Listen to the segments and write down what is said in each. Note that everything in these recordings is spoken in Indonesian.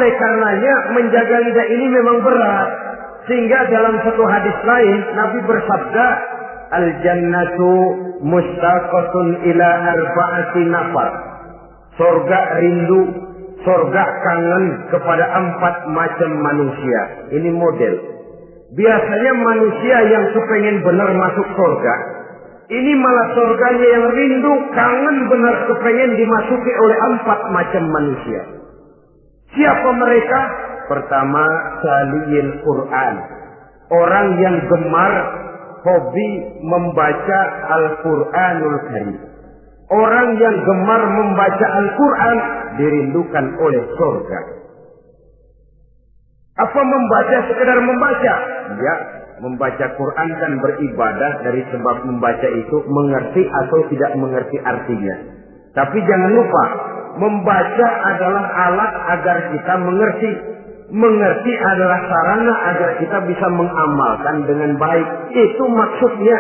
Oleh karenanya menjaga lidah ini memang berat. Sehingga dalam satu hadis lain Nabi bersabda, al-jannatu mustaqatun ila arba'ati nafar. Surga rindu, surga kangen kepada 4 macam manusia. Ini model. Biasanya manusia yang kepengen benar masuk surga, ini malah surganya yang rindu, kangen benar kepengen dimasuki oleh 4 macam manusia. Siapa mereka? Pertama, taliyil Quran. Orang yang gemar, hobi membaca Al-Quranul Karim. Orang yang gemar membaca Al-Quran dirindukan oleh surga. Apa membaca sekedar membaca? Ya, membaca Quran kan beribadah, dari sebab membaca itu mengerti atau tidak mengerti artinya. Tapi jangan lupa, membaca adalah alat agar kita mengerti. Mengerti adalah sarana agar kita bisa mengamalkan dengan baik. Itu maksudnya.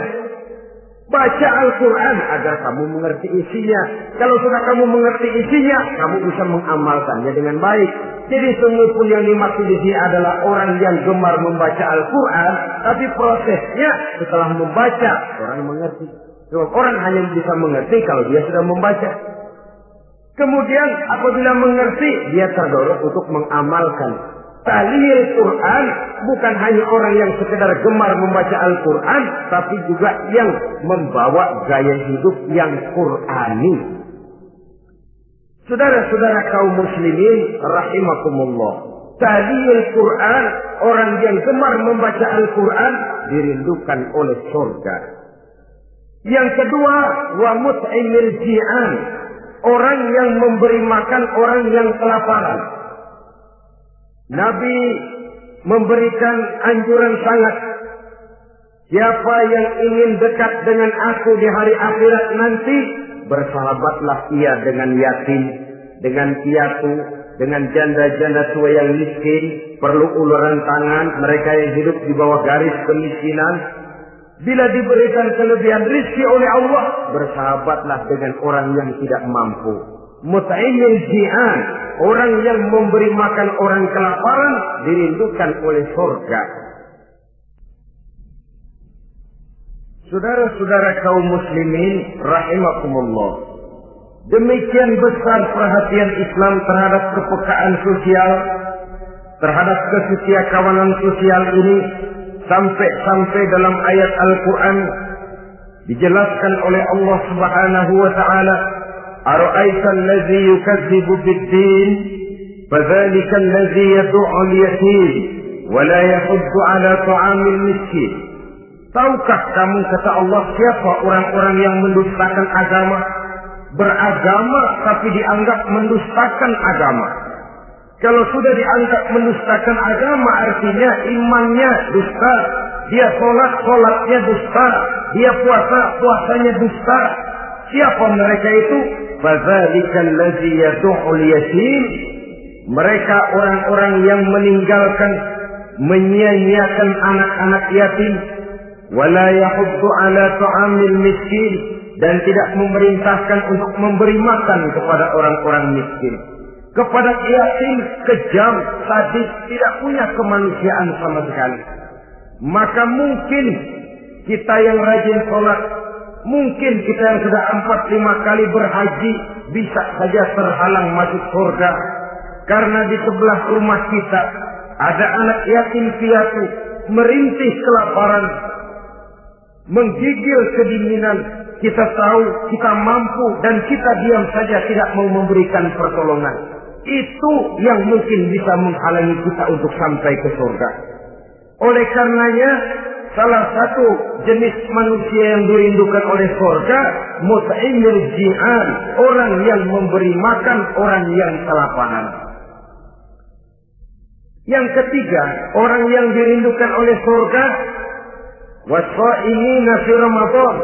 Baca Al-Quran agar kamu mengerti isinya. Kalau sudah kamu mengerti isinya, kamu bisa mengamalkannya dengan baik. Jadi semua pun yang dimaksud di sini adalah orang yang gemar membaca Al-Quran, tapi prosesnya setelah membaca, orang mengerti. Sebab orang hanya bisa mengerti kalau dia sudah membaca. Kemudian apabila mengerti, dia terdorong untuk mengamalkan. Tahlil Quran bukan hanya orang yang sekedar gemar membaca Al-Quran, tapi juga yang membawa gaya hidup yang Qurani. Saudara-saudara kaum muslimin rahimakumullah, tahlil Quran, orang yang gemar membaca Al-Quran dirindukan oleh surga. Yang kedua, wa mut'imil ji'an, orang yang memberi makan orang yang kelaparan. Nabi memberikan anjuran sangat. Siapa yang ingin dekat dengan aku di hari akhirat nanti, bersahabatlah ia dengan yatim, dengan piatu, dengan janda-janda tua yang miskin, perlu uluran tangan, mereka yang hidup di bawah garis kemiskinan. Bila diberikan kelebihan rezeki oleh Allah, bersahabatlah dengan orang yang tidak mampu. Mut'imil ji'an, orang yang memberi makan orang kelaparan, dirindukan oleh surga. Saudara-saudara kaum muslimin rahimakumullah, demikian besar perhatian Islam terhadap kepekaan sosial, terhadap kesetiakawanan sosial ini, sampai dalam ayat Al-Quran dijelaskan oleh Allah Subhanahu wa taala, ara'aita allazi yukadzibu bid-din fadzalika allazi yad'u al-yatim wa la yahuddu 'ala ta'amil miskin. Tahukah kamu, kata Allah, siapa orang-orang yang mendustakan agama, beragama tapi dianggap mendustakan agama? Kalau sudah dianggap mendustakan agama, artinya imannya dusta, dia sholatnya dusta, dia puasanya dusta. Siapa mereka itu? Fadzalikal ladzi yad'ul yatim. Mereka orang-orang yang meninggalkan, menyia-nyiakan anak-anak yatim, wala yahuddu ala ta'amil miskin, dan tidak memerintahkan untuk memberi makan kepada orang-orang miskin. Kepada yatim kejam, sadis, tidak punya kemanusiaan sama sekali. Maka mungkin kita yang rajin sholat, mungkin kita yang sudah 4-5 kali berhaji, bisa saja terhalang masuk surga. Karena di sebelah rumah kita ada anak yatim piatu, merintih kelaparan, menggigil kedinginan. Kita tahu kita mampu dan kita diam saja, tidak mau memberikan pertolongan. Itu yang mungkin bisa menghalangi kita untuk sampai ke surga. Oleh karenanya, salah satu jenis manusia yang dirindukan oleh surga, mut'imil ji'an, orang yang memberi makan orang yang kelaparan. Yang ketiga, orang yang dirindukan oleh surga, wasa'imina fi Ramadan,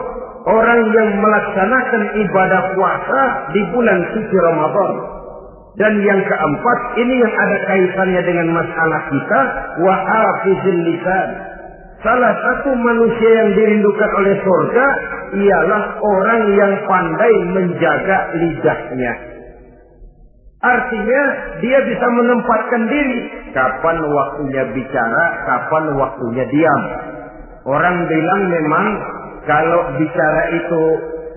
orang yang melaksanakan ibadah puasa di bulan suci Ramadan. Dan yang keempat, ini yang ada kaitannya dengan masalah kita, wa hafizil lisan. Salah satu manusia yang dirindukan oleh surga ialah orang yang pandai menjaga lidahnya. Artinya dia bisa menempatkan diri. Kapan waktunya bicara, kapan waktunya diam. Orang bilang memang kalau bicara itu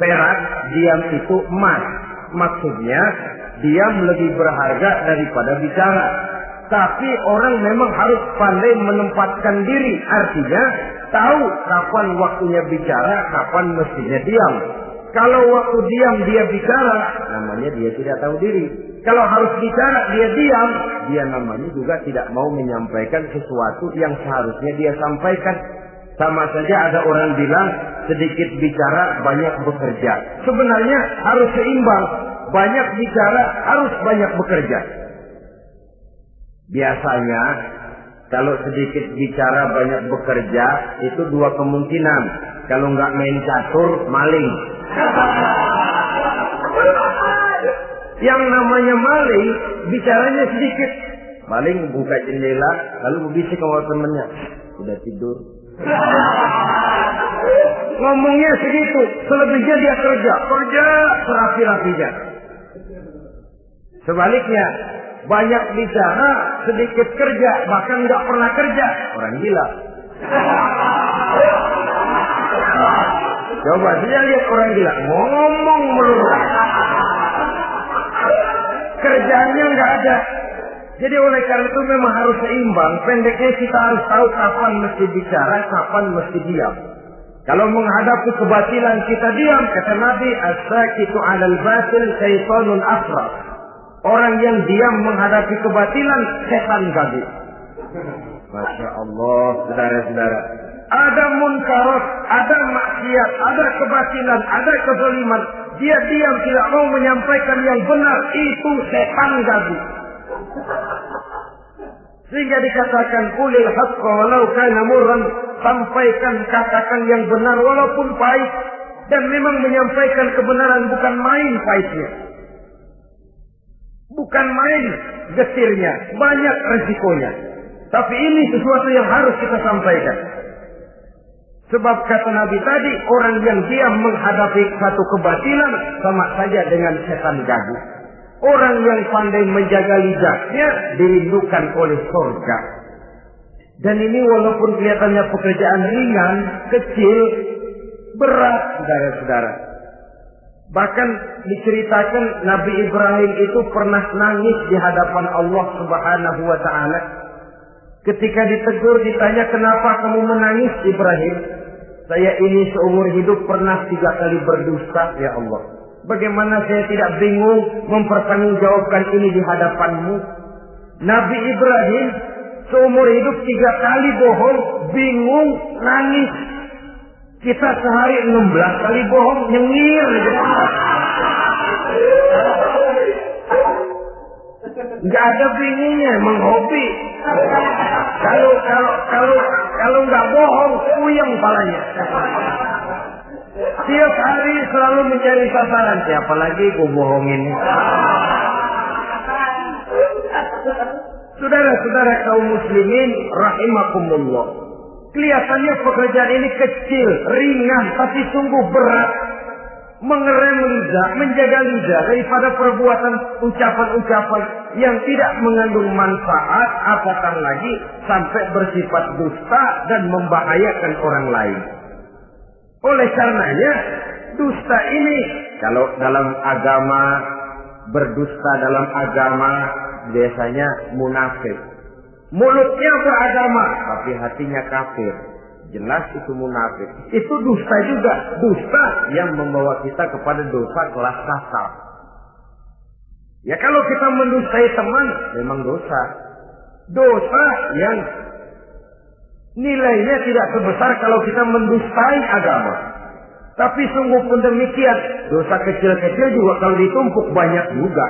perak, diam itu emas. Maksudnya diam lebih berharga daripada bicara. Tapi orang memang harus pandai menempatkan diri. Artinya tahu kapan waktunya bicara, kapan mestinya diam. Kalau waktu diam dia bicara, namanya dia tidak tahu diri. Kalau harus bicara dia diam, dia namanya juga tidak mau menyampaikan sesuatu yang seharusnya dia sampaikan. Sama saja ada orang bilang sedikit bicara banyak bekerja. Sebenarnya harus seimbang. Banyak bicara harus banyak bekerja. Biasanya kalau sedikit bicara banyak bekerja itu dua kemungkinan. Kalau nggak main catur, maling. Yang namanya maling bicaranya sedikit. Maling buka jendela lalu berbisik sama temennya, udah tidur. Ngomongnya segitu, selebihnya dia kerja serapi-rapinya. Sebaliknya, banyak bicara, sedikit kerja, bahkan nggak pernah kerja, orang gila. Coba saja lihat orang gila, ngomong melulu, kerjanya nggak ada. Jadi oleh karena itu memang harus seimbang. Pendeknya kita harus tahu kapan mesti bicara, kapan mesti diam. Kalau menghadapi kebatilan kita diam, kata Nabi, as-sakitu 'alal batil syaitanun asra. Orang yang diam menghadapi kebatilan, setan gaduh. Masya Allah, saudara-saudara. Ada munkarat, ada maksiat, ada kebatilan, ada kezaliman. Dia diam tidak mau menyampaikan yang benar, itu setan gaduh. Sehingga dikatakan qulil haqqa walau kana murran, sampaikan, katakan yang benar walaupun pahit. Dan memang menyampaikan kebenaran bukan main pahitnya, bukan main getirnya, banyak resikonya. Tapi ini sesuatu yang harus kita sampaikan. Sebab kata Nabi tadi, orang yang diam menghadapi satu kebatilan sama saja dengan setan gaduh. Orang yang pandai menjaga lidahnya dirindukan oleh surga. Dan ini walaupun kelihatannya pekerjaan ringan, kecil, berat, saudara-saudara. Bahkan diceritakan Nabi Ibrahim itu pernah nangis di hadapan Allah Subhanahu wa Ta'ala. Ketika ditegur, ditanya, kenapa kamu menangis Ibrahim? Saya ini seumur hidup pernah 3 kali berdusta, ya Allah. Bagaimana saya tidak bingung mempertanggungjawabkan ini di hadapanmu? Nabi Ibrahim seumur hidup 3 kali bohong, bingung, nangis. Kita sehari 16 kali bohong, nyengir. Nggak ada bingungnya, emang hobi. Kalau nggak bohong, puyeng palanya. Tiap hari selalu mencari sasaran. Siapa lagi ku bohongin? Saudara-saudara kaum muslimin rahimakumullah. Kelihatannya pekerjaan ini kecil, ringan, tapi sungguh berat. Mengerem lidah, menjaga lidah daripada perbuatan ucapan-ucapan yang tidak mengandung manfaat, apatah lagi sampai bersifat dusta dan membahayakan orang lain. Oleh karenanya, dusta ini, kalau dalam agama, berdusta dalam agama, biasanya munafik. Mulutnya beragama, tapi hatinya kafir. Jelas itu munafik. Itu dusta juga. Dusta yang membawa kita kepada dosa kelas kasar. Ya kalau kita mendustai teman, memang dosa. Dosa yang nilainya tidak sebesar kalau kita mendustai agama. Tapi sungguh pun demikian, dosa kecil-kecil juga kalau ditumpuk banyak juga.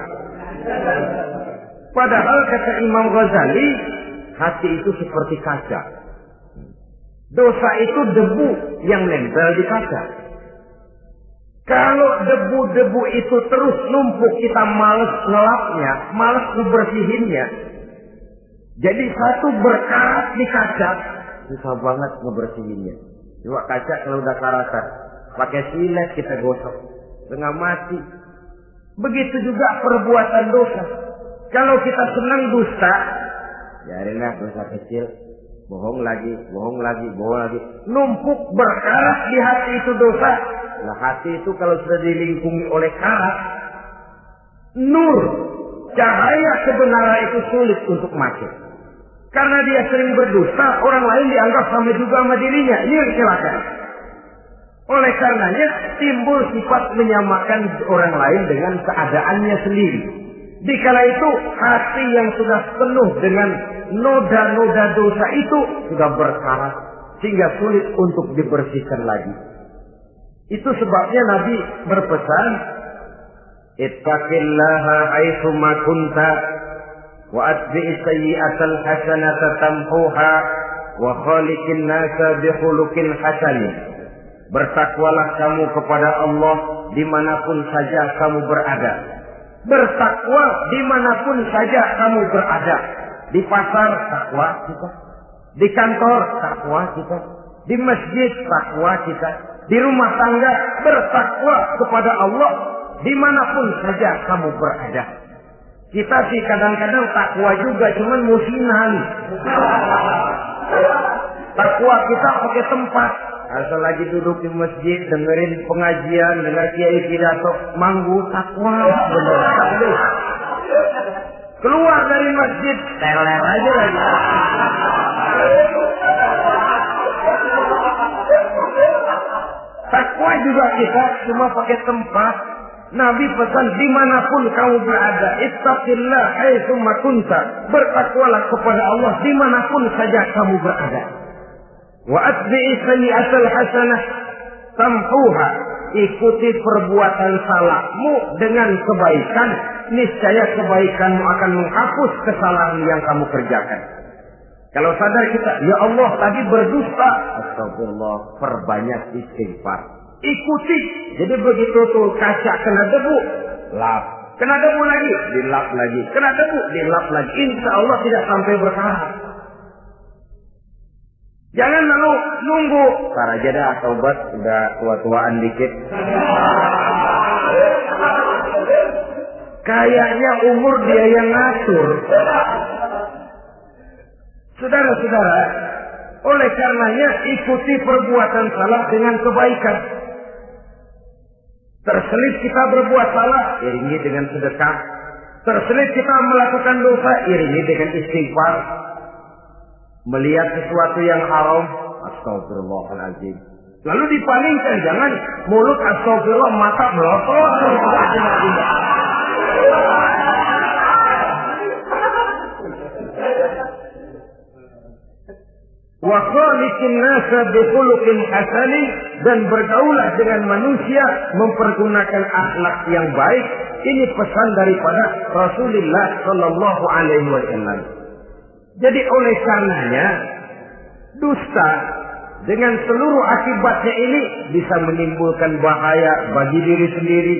Padahal kata Imam Ghazali, hati itu seperti kaca. Dosa itu debu yang nempel di kaca. Kalau debu-debu itu terus numpuk, kita malas ngelapnya, malas ngebersihinnya. Jadi satu berkarat di kaca, susah banget ngebersihinnya. Coba kaca kalau udah karatan, pakai silet kita gosok, setengah mati. Begitu juga perbuatan dosa. Kalau kita senang dusta, biarinlah dosa kecil. Bohong lagi. Numpuk berkarat di hati itu dosa. Nah, hati itu kalau sudah dilingkungi oleh karat, nur, cahaya kebenaran itu sulit untuk masuk. Karena dia sering berdusta, orang lain dianggap sama juga sama dirinya. Ini kecelakaan. Oleh karenanya timbul sifat menyamakan orang lain dengan keadaannya sendiri. Dikala itu hati yang sudah penuh dengan noda-noda dosa itu sudah berkarat sehingga sulit untuk dibersihkan lagi. Itu sebabnya Nabi berpesan, ittaqillaha haitsu ma kunta wa atbi'is sayyi'atal hasanata tamhuha wa khaliqin nasa bi khuluqin hasanin. Bertakwalah kamu kepada Allah dimanapun saja kamu berada. Bertakwa dimanapun saja kamu berada. Di pasar takwa kita, di kantor takwa kita, di masjid takwa kita, di rumah tangga bertakwa kepada Allah dimanapun saja kamu berada. Kita sih kadang-kadang takwa juga cuman musiman. Takwa kita pakai tempat. Asal lagi duduk di masjid, dengerin pengajian, dengar kiai pidato, manggu takwa bener. Keluar dari masjid, teler aja lagi. Takwa juga kita cuma pakai tempat. Nabi pesan dimanapun kamu berada, ittaqillah haitsu ma kunta. Bertakwalah kepada Allah dimanapun saja kamu berada. Wa atbi'i sayyi'atal hasanah tamhuha. Ikuti perbuatan salahmu dengan kebaikan, niscaya kebaikanmu akan menghapus kesalahan yang kamu kerjakan. Kalau sadar kita, ya Allah tadi berdusta, astagfirullah, perbanyak istighfar. Ikuti. Jadi begitu tuh kaca kena debu, lap. Kena debu lagi, dilap lagi. Kena debu, dilap lagi. Insya Allah tidak sampai berkarat. Jangan lalu nunggu. Ntar aja dah taubat, udah tua-tuaan dikit. Kayaknya umur dia yang ngatur. Saudara-saudara, oleh karenanya ikuti perbuatan salah dengan kebaikan. Terselip kita berbuat salah, iringi dengan sedekah. Terselip kita melakukan dosa, iringi dengan istighfar. Melihat sesuatu yang haram, astagfirullahaladzim. Lalu dipalingkan, jangan mulut astagfirullah, mata melotot. Wa khaliqin nasa bi khuluqin hasanin, dan bergaulah dengan manusia mempergunakan akhlak yang baik. Ini pesan daripada Rasulullah sallallahu alaihi wasallam. Jadi oleh karenanya dusta dengan seluruh akibatnya ini bisa menimbulkan bahaya bagi diri sendiri,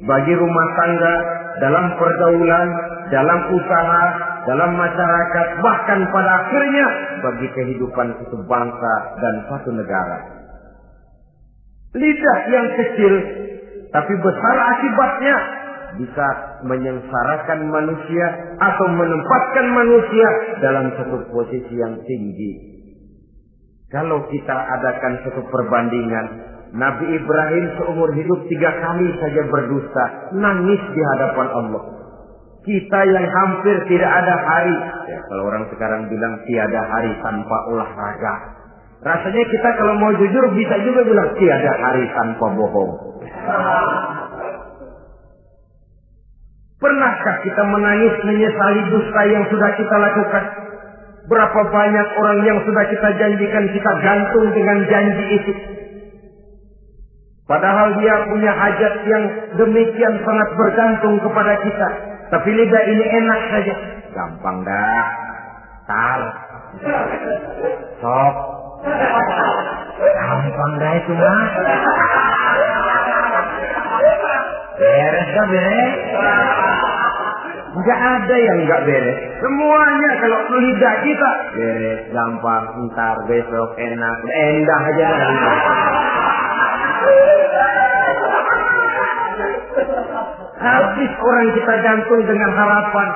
bagi rumah tangga, dalam pergaulan, dalam usaha, dalam masyarakat, bahkan pada akhirnya bagi kehidupan suatu bangsa dan suatu negara. Lidah yang kecil tapi besar akibatnya bisa menyengsarakan manusia atau menempatkan manusia dalam satu posisi yang tinggi. Kalau kita adakan satu perbandingan, Nabi Ibrahim seumur hidup 3 kali saja berdusta, nangis di hadapan Allah. Kita yang hampir tidak ada hari, ya kalau orang sekarang bilang tiada hari tanpa olahraga. Rasanya kita kalau mau jujur bisa juga bilang tiada hari tanpa bohong. Pernahkah kita menangis menyesali dusta yang sudah kita lakukan? Berapa banyak orang yang sudah kita janjikan kita gantung dengan janji itu. Padahal dia punya hajat yang demikian sangat bergantung kepada kita. Tapi lidah ini enak saja. Gampang dah. Tar. Sok. Gampang dah itu mah. Beres dah beres. Enggak ada yang enggak beres. Semuanya kalau lidah kita beres, gampang, ntar, besok, enak, endah aja. Habis orang kita gantung dengan harapan.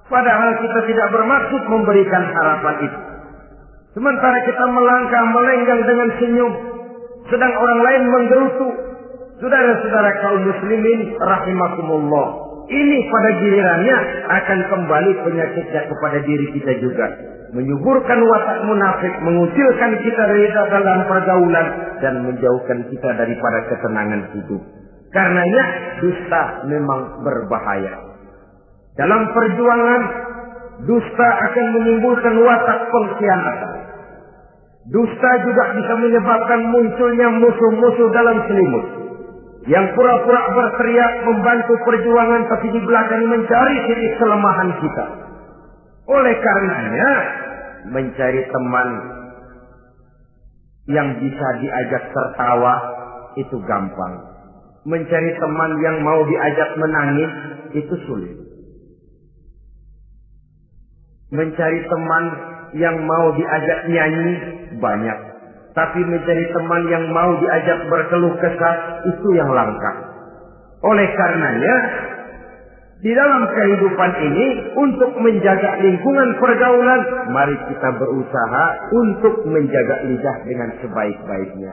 Padahal kita tidak bermaksud memberikan harapan itu. Sementara kita melangkah melenggang dengan senyum, sedang orang lain menggerutu. Saudara-saudara kaum muslimin rahimakumullah, ini pada gilirannya akan kembali penyakitnya kepada diri kita juga. Menyuburkan watak munafik, mengucilkan kita dari dalam pergaulan, dan menjauhkan kita daripada ketenangan hidup. Karenanya dusta memang berbahaya. Dalam perjuangan, dusta akan menimbulkan watak pengkhianatan. Dusta juga bisa menyebabkan munculnya musuh-musuh dalam selimut, yang pura-pura berteriak membantu perjuangan tapi di belakang mencari titik kelemahan kita. Oleh karenanya, mencari teman yang bisa diajak tertawa itu gampang. Mencari teman yang mau diajak menangis itu sulit. Mencari teman yang mau diajak nyanyi banyak. Tapi mencari teman yang mau diajak berkeluh kesah itu yang langka. Oleh karenanya, di dalam kehidupan ini untuk menjaga lingkungan pergaulan, mari kita berusaha untuk menjaga lidah dengan sebaik-baiknya.